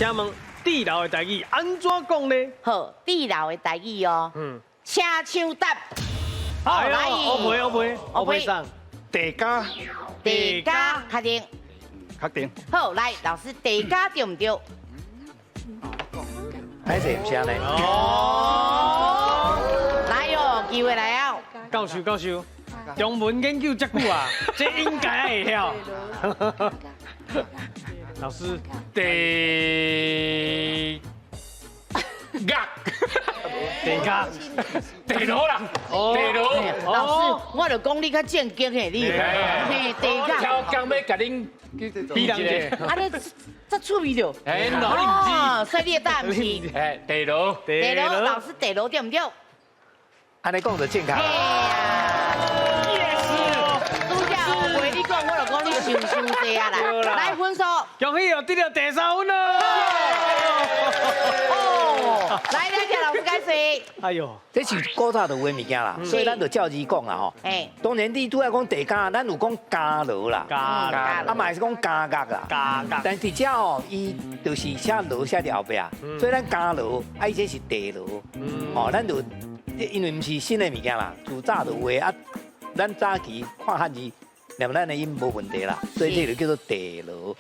请问地牢的台语安怎讲呢？好，地牢的台语哦，车枪搭，好来，我会上。地家，地家确定，确定。好来，老师地家对唔对？还是唔是安尼？哦，来哟，机会来了。教授，中文研究这久啊，这应该会晓。老师，地家，地牢啦，地牢。老师，我就讲你较正经的你，嘿，地家。超工要甲恁比一个，啊，你这趣味着。哎，哪里哦，所以你的答案是地哎，地牢，牢，老师地牢对唔对？安尼讲就正确。嘿呀，拄则我陪你讲，我就讲你想济啊啦。来分数。恭喜哦，得到第3分了。哦，来，老师开始。哎呦，这是古早就有的物件啦，所以咱就照字讲啦吼。哎，当然你拄要讲地家，咱有讲家牢啦，家啊嘛是讲家角啦。家，但伫遮吼，伊就是写牢写伫后壁，所以咱家牢，啊伊这是地牢。哦，咱就因为毋是新的物件啦，自早就有的啊，咱早期看汉字，念咱的音无问题啦，所以这就叫做地牢。